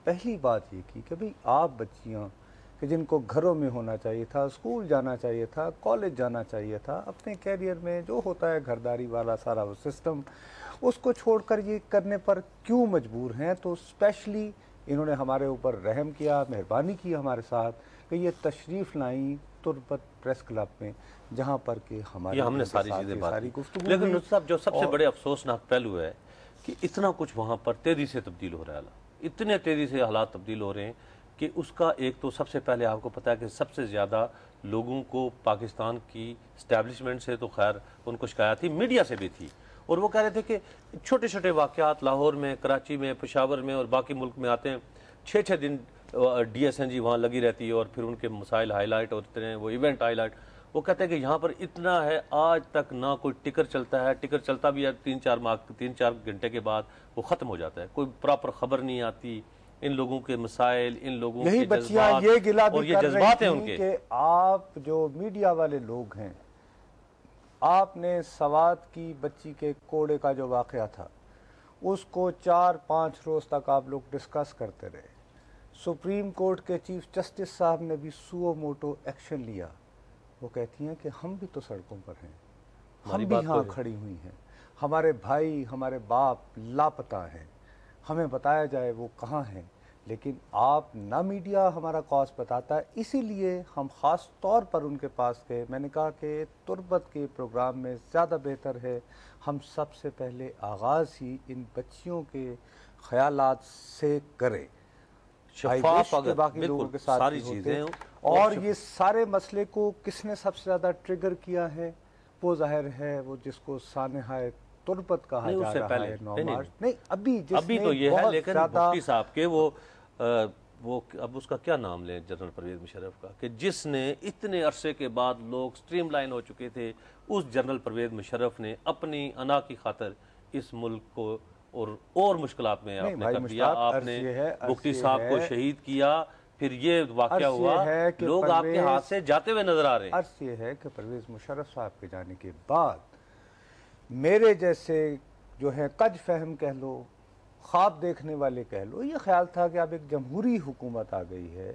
پہلی بات یہ کی کہ بھئی آپ بچیاں کہ جن کو گھروں میں ہونا چاہیے تھا، اسکول جانا چاہیے تھا، کالج جانا چاہیے تھا، اپنے کیریئر میں جو ہوتا ہے گھرداری والا سارا وہ سسٹم، اس کو چھوڑ کر یہ کرنے پر کیوں مجبور ہیں؟ تو اسپیشلی انہوں نے ہمارے اوپر رحم کیا، مہربانی کی ہمارے ساتھ کہ یہ تشریف لائیں تربت پریس کلب میں، جہاں پر کہ ہمارے ہم نے ساری چیزیں بات کی. گفتگو لیکن ہوئی. نصر صاحب جو سب سے بڑے افسوسناک پہلو ہے کہ اتنا کچھ وہاں پر تیزی سے تبدیل ہو رہا ہے، اتنے تیزی سے حالات تبدیل ہو رہے ہیں کہ اس کا ایک تو سب سے پہلے آپ کو پتا ہے کہ سب سے زیادہ لوگوں کو پاکستان کی اسٹیبلشمنٹ سے تو خیر ان کو شکایت تھی، میڈیا سے بھی تھی، اور وہ کہہ رہے تھے کہ چھوٹے چھوٹے واقعات لاہور میں، کراچی میں، پشاور میں اور باقی ملک میں آتے ہیں، 6 دن ڈی ایس این جی وہاں لگی رہتی ہے اور پھر ان کے مسائل ہائی لائٹ ہوتے ہیں، وہ ایونٹ ہائی لائٹ. وہ کہتے ہیں کہ یہاں پر اتنا ہے، آج تک نہ کوئی ٹکر چلتا ہے، ٹکر چلتا بھی ہے 3-4 گھنٹے کے بعد وہ ختم ہو جاتا ہے، کوئی پراپر خبر نہیں آتی ان لوگوں کے مسائل، ان لوگوں کے جذبات، یہ گلہ اور بھی یہ کر جذبات ہیں رہی ان تھیں کے. کہ آپ جو میڈیا والے لوگ ہیں، آپ نے سوات کی بچی کے کوڑے کا جو واقعہ تھا اس کو 4-5 روز تک آپ لوگ ڈسکس کرتے رہے. سپریم کورٹ کے چیف جسٹس صاحب نے بھی سو موٹو ایکشن لیا. وہ کہتی ہیں کہ ہم بھی تو سڑکوں پر ہیں، ہم بھی یہاں کھڑی ہوئی ہیں، ہمارے بھائی، ہمارے باپ لاپتہ ہیں، ہمیں بتایا جائے وہ کہاں ہیں. لیکن آپ نہ میڈیا ہمارا کاز بتاتا ہے، اسی لیے ہم خاص طور پر ان کے پاس گئے. میں نے کہا کہ تربت کے پروگرام میں زیادہ بہتر ہے ہم سب سے پہلے آغاز ہی ان بچیوں کے خیالات سے کریں، شفاف کے باقی لوگوں کے ساتھ ساری بھی ہوتے. چیزیں. اور یہ سارے مسئلے کو کس نے سب سے زیادہ ٹریگر کیا ہے؟ وہ ظاہر ہے وہ جس کو سانحہ تربت کہا جا رہا ہے 9 مارچ. نہیں ابھی تو یہ ہے، لیکن بھٹی صاحب کے وہ اب اس کا کیا نام لیں، جنرل پرویز مشرف کا، کہ جس نے اتنے عرصے کے بعد لوگ سٹریم لائن ہو چکے تھے، اس جنرل پرویز مشرف نے اپنی انا کی خاطر اس ملک کو اور مشکلات میں آپ نے کر دیا. آپ نے بھٹی صاحب کو شہید کیا، پھر یہ واقعہ ہوا، لوگ آپ کے ہاتھ سے جاتے ہوئے نظر آ رہے ہیں. عرض یہ ہے کہ پرویز مشرف صاحب کے جانے کے بعد میرے جیسے جو ہیں کج فہم کہہ لو، خواب دیکھنے والے کہہ لو، یہ خیال تھا کہ اب ایک جمہوری حکومت آ گئی ہے،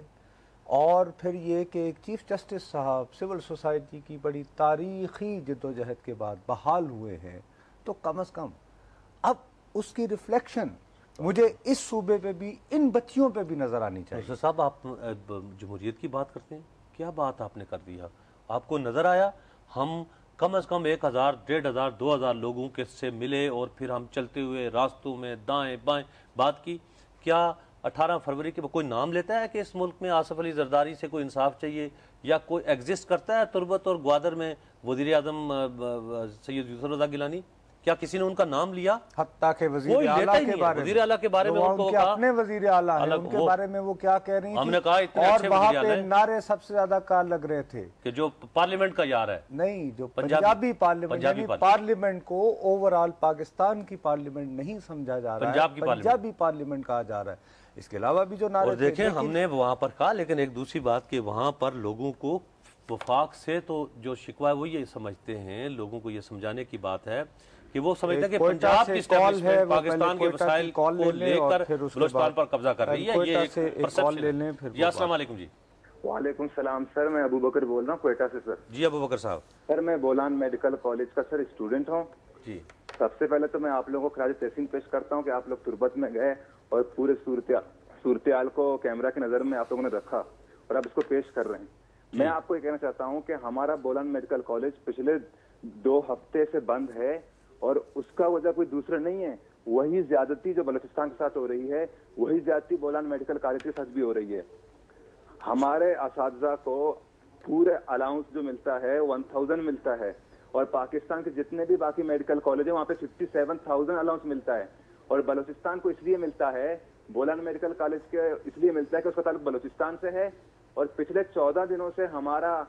اور پھر یہ کہ ایک چیف جسٹس صاحب سول سوسائٹی کی بڑی تاریخی جدوجہد کے بعد بحال ہوئے ہیں، تو کم از کم اب اس کی ریفلیکشن مجھے اس صوبے پہ بھی، ان بچیوں پہ بھی نظر آنی چاہیے. نصر صاحب، آپ جمہوریت کی بات کرتے ہیں، کیا بات آپ نے کر دیا؟ آپ کو نظر آیا ہم کم از کم 1000 1500 2000 لوگوں کے سے ملے اور پھر ہم چلتے ہوئے راستوں میں دائیں بائیں بات کی؟ کیا 18 فروری کے کوئی نام لیتا ہے کہ اس ملک میں آصف علی زرداری سے کوئی انصاف چاہیے، یا کوئی ایگزسٹ کرتا ہے تربت اور گوادر میں وزیر اعظم سید یوسف رضا گیلانی؟ کیا کسی نے ان کا نام لیا؟ حتیٰ کہ وزیر اعلیٰ کے بارے میں، وزیر اعلیٰ کے بارے میں ان کو کہا، اپنے وزیر اعلیٰ ہیں، ان کے بارے میں وہ کیا کہہ رہی تھی، ہم نے کہا اتنے اور اچھے وہاں وزیر اعلیٰ پہ نعرے سب سے زیادہ کار لگ رہے تھے کہ جو پارلیمنٹ کا یار ہے، نہیں جو پنجابی پارلیمنٹ، یعنی پارلیمنٹ کو اوورال پاکستان کی پارلیمنٹ نہیں سمجھا جا رہا ہے، پنجابی پارلیمنٹ کہا جا رہا ہے. اس کے علاوہ بھی جو نعرے اور دیکھیں ہم نے وہاں پر کہا، لیکن ایک دوسری بات کہ وہاں پر لوگوں کو وفاق سے تو جو شکوہ ہے وہ یہ سمجھتے ہیں، لوگوں کو یہ سمجھانے کی بات ہے کہ وہ سمجھتے ہیں کہ پنجاب کی اسٹیبلشمنٹ پاکستان کے وسائل کو لے کر بلوچستان پر قبضہ کر رہی ہے. یہ ایک پرسپشن ہے. جی السلام علیکم. جی وعلیکم السلام سر، میں ابو بکر بول رہا ہوں کوئٹہ سے. سر جی ابو بکر صاحب. سر میں بولان میڈیکل کالج کا سر اسٹوڈنٹ ہوں. جی سب سے پہلے تو میں آپ لوگوں کو خراج تحسین پیش کرتا ہوں کہ آپ لوگ تربت میں گئے اور پورے صورتحال کو کیمرہ کی نظر میں آپ لوگوں نے رکھا اور اب اس کو پیش کر رہے ہیں. میں آپ کو یہ کہنا چاہتا ہوں کہ ہمارا بولان میڈیکل کالج پچھلے 2 ہفتے سے بند ہے، اور اس کا وجہ کوئی دوسرا نہیں ہے، وہی زیادتی جو بلوچستان کے ساتھ ہو رہی ہے، وہی زیادتی بولان میڈیکل کالج کے ساتھ بھی ہو رہی ہے. ہمارے اساتذہ کو پورے الاؤنس جو ملتا ہے 1000 ملتا ہے، اور پاکستان کے جتنے بھی باقی میڈیکل کالج ہیں وہاں پہ 57,000 الاؤنس ملتا ہے. اور بلوچستان کو اس لیے ملتا ہے، بولان میڈیکل کالج کے اس لیے ملتا ہے کہ اس کا تعلق بلوچستان سے ہے، اور پچھلے 14 دنوں سے ہمارا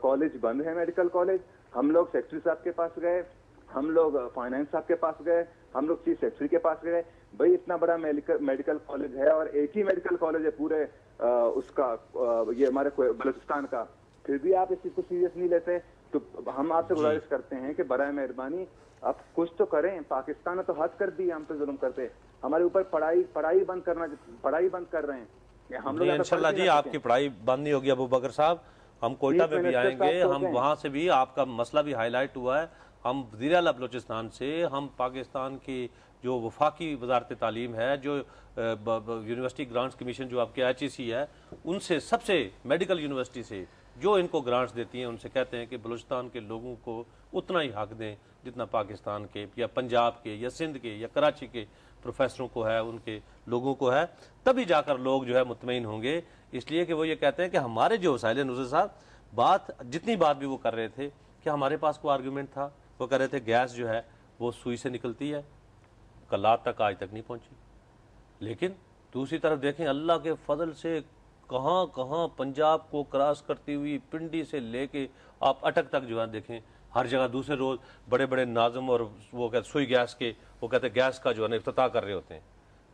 کالج بند ہے، میڈیکل کالج. ہم لوگ سیکٹری صاحب کے پاس گئے، ہم لوگ فائنانس صاحب کے پاس گئے، ہم لوگ چیف سیکرٹری کے پاس گئے. بھائی اتنا بڑا میڈیکل کالج ہے اور ایک ہی میڈیکل کالج ہے پورے اس کا، یہ ہمارے بلوچستان کا، پھر بھی آپ اس چیز کو سیریس نہیں لیتے. تو ہم آپ سے گزارش کرتے ہیں کہ برائے مہربانی آپ کچھ تو کریں. پاکستان نے تو حد کر دی ہم پہ ظلم کرتے. ہمارے اوپر پڑھائی بند کر رہے ہیں ہم لوگ. انشاءاللہ جی آپ کی پڑھائی بند نہیں ہوگی ابو بکر صاحب, ہم کوئٹہ میں بھی آئیں گے, ہم وہاں سے بھی آپ کا مسئلہ بھی ہائی لائٹ ہوا ہے. ہم وزیر اعلیٰ بلوچستان سے ہم پاکستان کی جو وفاقی وزارت تعلیم ہے, جو یونیورسٹی گرانٹس کمیشن جو آپ کے HEC ہے, ان سے سب سے میڈیکل یونیورسٹی سے جو ان کو گرانٹس دیتی ہیں, ان سے کہتے ہیں کہ بلوچستان کے لوگوں کو اتنا ہی حق دیں جتنا پاکستان کے یا پنجاب کے یا سندھ کے یا کراچی کے پروفیسروں کو ہے, ان کے لوگوں کو ہے, تبھی جا کر لوگ جو ہے مطمئن ہوں گے. اس لیے کہ وہ یہ کہتے ہیں کہ ہمارے جو وسائل ہیں, نصرت صاحب جتنی بات بھی وہ کر رہے تھے کہ ہمارے پاس کوئی آرگومنٹ تھا, وہ کہہ رہے تھے گیس جو ہے وہ سوئی سے نکلتی ہے, کلات تک آج تک نہیں پہنچی. لیکن دوسری طرف دیکھیں اللہ کے فضل سے کہاں کہاں پنجاب کو کراس کرتی ہوئی پنڈی سے لے کے آپ اٹک تک جو ہے دیکھیں, ہر جگہ دوسرے روز بڑے بڑے ناظم اور وہ کہتے سوئی گیس کے, وہ کہتے گیس کا جو ہے افتتاح کر رہے ہوتے ہیں.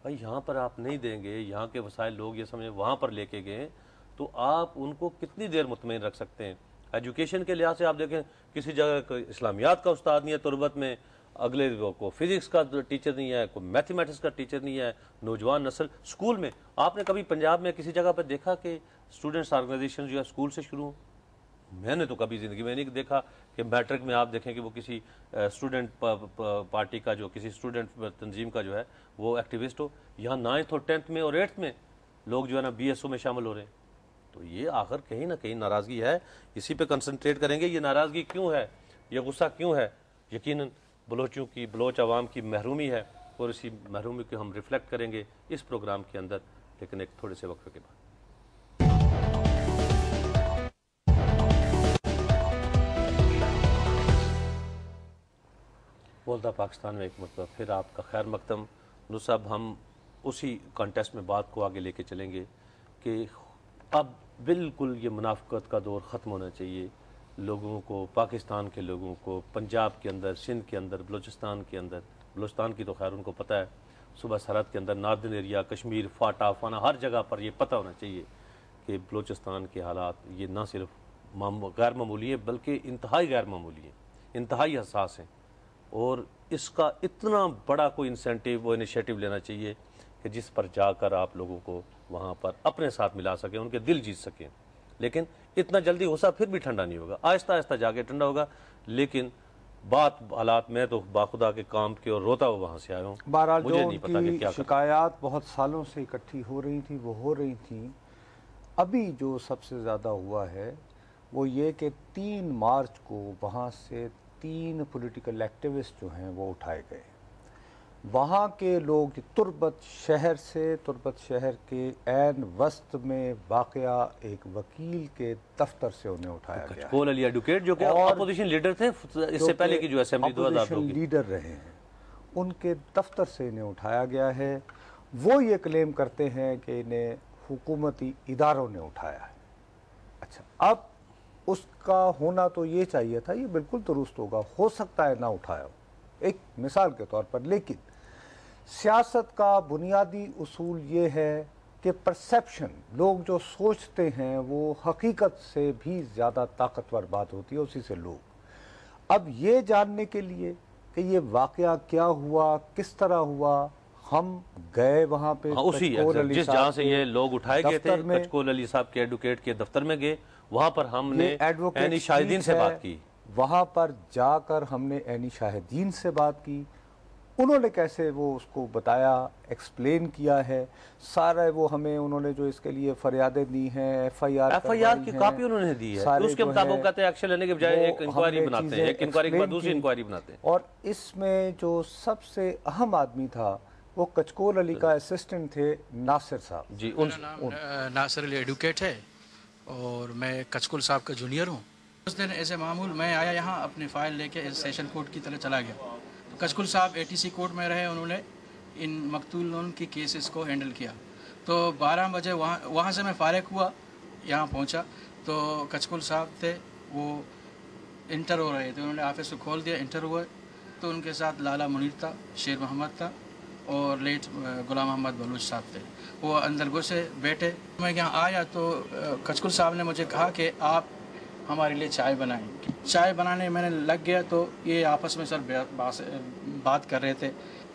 بھائی یہاں پر آپ نہیں دیں گے, یہاں کے وسائل لوگ یہ سمجھیں وہاں پر لے کے گئے, تو آپ ان کو کتنی دیر مطمئن رکھ سکتے ہیں؟ ایجوکیشن کے لحاظ سے آپ دیکھیں کسی جگہ کوئی اسلامیات کا استاد نہیں ہے تربت میں, اگلے کو فزکس کا ٹیچر نہیں ہے, کوئی میتھمیٹکس کا ٹیچر نہیں ہے. نوجوان نسل اسکول میں, آپ نے کبھی پنجاب میں کسی جگہ پہ دیکھا کہ اسٹوڈنٹس آرگنائزیشن جو ہے اسکول سے شروع ہوں؟ میں نے تو کبھی زندگی میں نہیں دیکھا کہ میٹرک میں آپ دیکھیں کہ وہ کسی اسٹوڈنٹ پارٹی کا جو کسی اسٹوڈنٹ تنظیم کا جو ہے وہ ایکٹیوسٹ ہو. یہاں 9th اور 10th میں اور 8th میں لوگ جو ہے نا BSO میں شامل ہو رہے ہیں. تو یہ آخر کہیں نہ کہیں ناراضگی ہے, اسی پہ کنسنٹریٹ کریں گے. یہ ناراضگی کیوں ہے, یہ غصہ کیوں ہے؟ یقیناً بلوچ عوام کی محرومی ہے, اور اسی محرومی کو ہم ریفلیکٹ کریں گے اس پروگرام کے اندر, لیکن ایک تھوڑے سے وقفے کے بعد. بولتا پاکستان میں ایک مرتبہ پھر آپ کا خیر مقدم. صاحب ہم اسی کانٹیسٹ میں بات کو آگے لے کے چلیں گے کہ اب بالکل یہ منافقت کا دور ختم ہونا چاہیے. لوگوں کو, پاکستان کے لوگوں کو, پنجاب کے اندر, سندھ کے اندر, بلوچستان کے اندر, بلوچستان کی تو خیر ان کو پتہ ہے, صوبہ سرحد کے اندر ناردرن ایریا, کشمیر, فاٹا فانا, ہر جگہ پر یہ پتہ ہونا چاہیے کہ بلوچستان کے حالات یہ نہ صرف غیر معمولی ہیں بلکہ انتہائی غیر معمولی ہیں, انتہائی حساس ہیں. اور اس کا اتنا بڑا کوئی انسینٹیو انیشیٹو لینا چاہیے کہ جس پر جا کر آپ لوگوں کو وہاں پر اپنے ساتھ ملا سکیں, ان کے دل جیت سکیں. لیکن اتنا جلدی غصہ پھر بھی ٹھنڈا نہیں ہوگا, آہستہ آہستہ جا کے ٹھنڈا ہوگا. لیکن حالات میں تو باخدا کے کام کے اور روتا ہوا وہاں سے آیا ہوں. بہرحال مجھے جو نہیں پتا ان کہ کی کیا شکایات بہت سالوں سے اکٹھی ہو رہی تھی وہ ہو رہی تھیں. ابھی جو سب سے زیادہ ہوا ہے وہ یہ کہ 3 مارچ کو وہاں سے 3 پولیٹیکل ایکٹیوسٹ جو ہیں وہ اٹھائے گئے. وہاں کے لوگ تربت شہر کے عین وسط میں واقعہ ایک وکیل کے دفتر سے انہیں اٹھایا گیا. کچکول علی ایڈوکیٹ جو کہ اپوزیشن لیڈر تھے اس سے پہلے کی جو اسمبلی 2002 اپوزیشن لیڈر رہے ہیں, ان کے دفتر سے انہیں اٹھایا گیا ہے. وہ یہ کلیم کرتے ہیں کہ انہیں حکومتی اداروں نے اٹھایا ہے. اچھا, اب اس کا ہونا تو یہ چاہیے تھا, یہ بالکل درست ہوگا, ہو سکتا ہے نہ اٹھایا ہو ایک مثال کے طور پر. لیکن سیاست کا بنیادی اصول یہ ہے کہ پرسیپشن, لوگ جو سوچتے ہیں وہ حقیقت سے بھی زیادہ طاقتور بات ہوتی ہے, اسی سے لوگ. اب یہ جاننے کے لیے کہ یہ واقعہ کیا ہوا, کس طرح ہوا, ہم گئے وہاں پہ جس جہاں سے یہ لوگ اٹھائے گئے تھے, کچکول علی صاحب کے ایڈوکیٹ کے دفتر میں گئے. وہاں پر ہم نے عینی شاہدین سے بات کی. وہاں پر جا کر ہم نے عینی شاہدین سے بات کی. انہوں نے کیسے وہ اس کو بتایا, ایکسپلین کیا ہے سارا. وہ ہمیں انہوں نے جو اس کے لیے فریادیں دی ہیں, FIR کی کاپی انہوں نے دی ہے, اس کے مطابق کہتے ہیں ایکشن لینے کے بجائے ایک انکوائری بناتے ہیں, ایک انکوائری کے بعد دوسری انکوائری بناتے ہیں. اور اس میں جو سب سے اہم آدمی تھا وہ کچکول علی کا اسسٹنٹ تھے ناصر صاحب. جی, میرا نام ناصر علی ایڈوکیٹ ہے اور میں کچکول صاحب کا جونیئر ہوں. اس دن ایسے معمول میں آیا یہاں, اپنی فائل لے کے سیشن کورٹ کی طرح چلا گیا. کچکول صاحب ATC کورٹ میں رہے, انہوں نے ان مقتولون کی کیسز کو ہینڈل کیا. تو 12 بجے وہاں سے میں فارغ ہوا, یہاں پہنچا تو کچکول صاحب تھے, وہ انٹر ہو رہے تھے. انہوں نے آفس کو کھول دیا, انٹر ہوئے تو ان کے ساتھ لالا منیر تھا, شیر محمد تھا اور لیٹ غلام محمد بلوچ صاحب تھے. وہ اندر گھسے بیٹھے. میں یہاں آیا تو کچکول صاحب نے مجھے کہا کہ آپ ہمارے لیے چائے بنائیں. چائے بنانے میں نے لگ گیا تو یہ آپس میں سر بات کر رہے تھے.